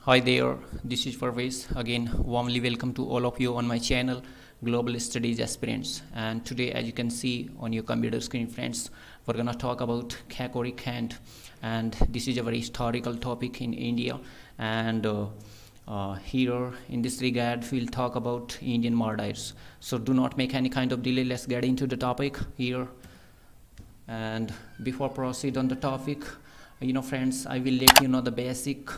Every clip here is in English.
Hi there, this is Parvez. Again, warmly welcome to all of you on my channel, Global Studies Aspirants. And today, as you can see on your computer screen, friends, we're gonna talk about Kakori Kant, and this is a very historical topic in India. And here in this regard, we'll talk about Indian martyrs. So do not make any kind of delay. Let's get into the topic here. And before proceed on the topic, friends, I will let you know the basic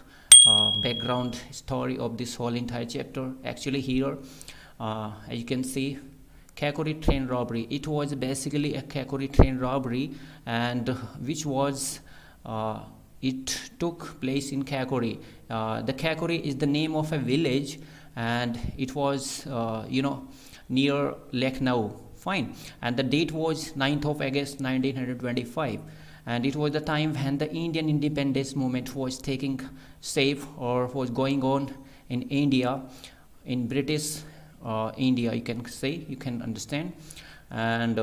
background story of this whole entire chapter. Actually here, as you can see, Kakori train robbery, it was basically a Kakori train robbery, and which was it took place in Kakori. The Kakori is the name of a village, and it was near Lucknow. Fine. And the date was 9th of August 1925, and it was the time when the Indian independence movement was taking shape or was going on in India, in British India, you can understand. And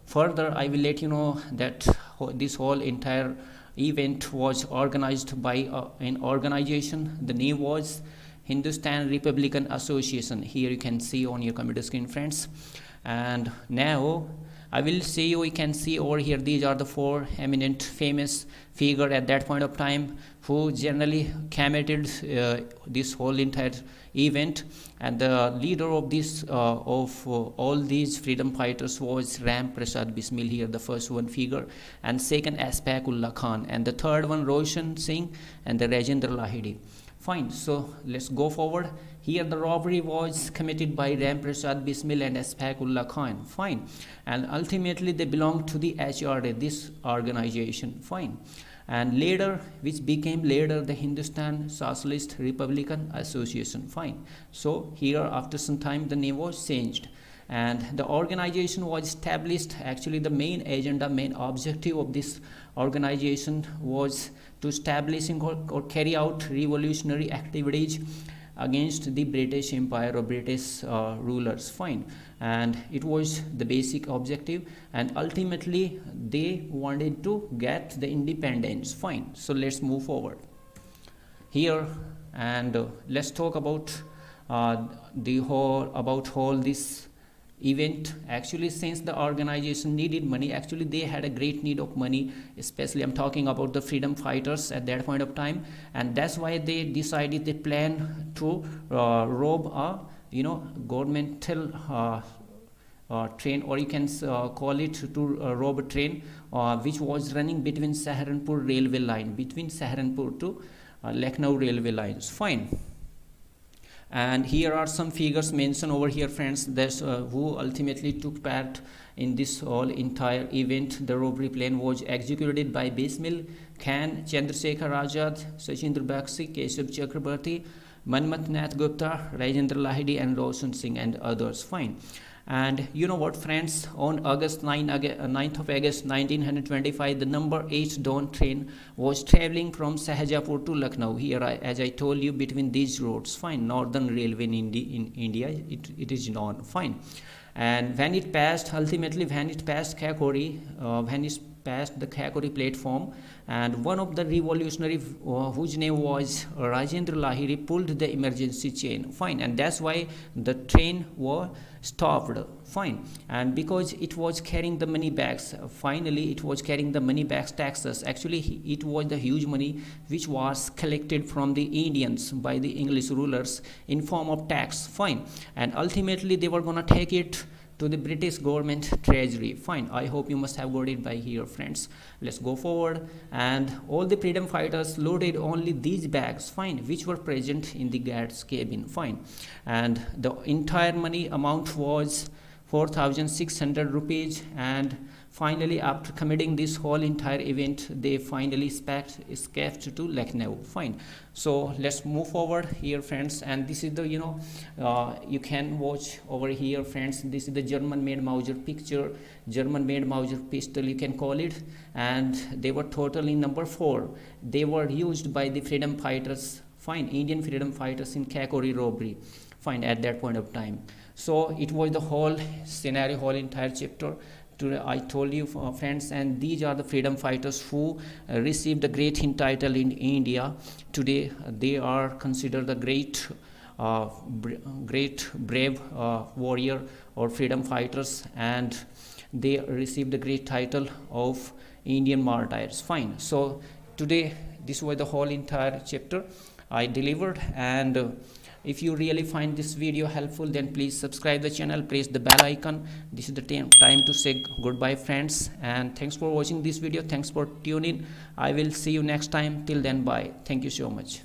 further, I will let you know that this whole entire event was organized by an organization. The name was Hindustan Republican Association. Here you can see on your computer screen, friends. And now I will see you can see over here, these are the four eminent famous figure at that point of time who generally committed this whole entire event. And the leader of this of all these freedom fighters was Ram Prasad Bismil, here the first one figure, and second Ashfaq-Ullah Khan, and the third one Roshan Singh, and the Rajendra Lahiri. Fine, so let's go forward. Here the robbery was committed by Ram Prasad Bismil and Ashfaq-Ullah Khan. Fine, and ultimately they belonged to the HRA, this organization. Fine, and later, which became later the Hindustan Socialist Republican Association. Fine, so here after some time the name was changed, and the organization was established. Actually, the main agenda, main objective of this organization was to establish or carry out revolutionary activities against the British Empire or British rulers. Fine, and it was the basic objective, and ultimately they wanted to get the independence. Fine, so let's move forward here, and let's talk about whole this event. Actually, since the organization needed money, actually they had a great need of money, especially I'm talking about the freedom fighters at that point of time, and that's why they decided, they plan to rob a governmental train, or you can call it to rob a train which was running between Saharanpur railway line, between Saharanpur to Lucknow railway lines. Fine. And here are some figures mentioned over here, friends, that's who ultimately took part in this whole entire event. The robbery plan was executed by Bismil, Khan, Chandrasekhar Azad, Sachindra Bakshi, Keshav Chakrabarti, Manmat Nath Gupta, Rajendra Lahiri, and Roshan Singh, and others. Fine. And you know what, friends, on 9th of August 1925, the number 8 Dawn train was traveling from Shahjapur to Lucknow. Here, as I told you, between these roads. Fine, Northern Railway in India, it is known. Fine. And when it passed, ultimately when it passed Kakori, when it passed the Kakori platform, and one of the revolutionary whose name was Rajendra Lahiri pulled the emergency chain. Fine, and that's why the train was stopped. Fine, and because it was carrying the money bags, finally it was carrying the money bags taxes. Actually, it was the huge money which was collected from the Indians by the English rulers in form of tax. Fine, and ultimately they were gonna take it to the British government treasury. Fine, I hope you must have got it by here, friends. Let's go forward, and all the freedom fighters loaded only these bags, fine, which were present in the guard's cabin. Fine, and the entire money amount was 4,600 rupees, and finally after committing this whole entire event, they finally escaped to Lucknow. Fine, so let's move forward here, friends, and this is the you can watch over here, friends, this is the German-made Mauser picture, German-made Mauser pistol, you can call it, and they were totally number 4. They were used by the freedom fighters, fine, Indian freedom fighters in Kakori robbery. Fine, at that point of time. So it was the whole scenario, whole entire chapter Today I told you, friends, and these are the freedom fighters who received the great Hind title in India. Today they are considered the uh, great brave warrior or freedom fighters, and they received the great title of Indian martyrs. Fine. So today this was the whole entire chapter I delivered, and if you really find this video helpful, then please subscribe the channel, press the bell icon. This is the time to say goodbye, friends, and thanks for watching this video. Thanks for tuning. I will see you next time. Till then, bye. Thank you so much.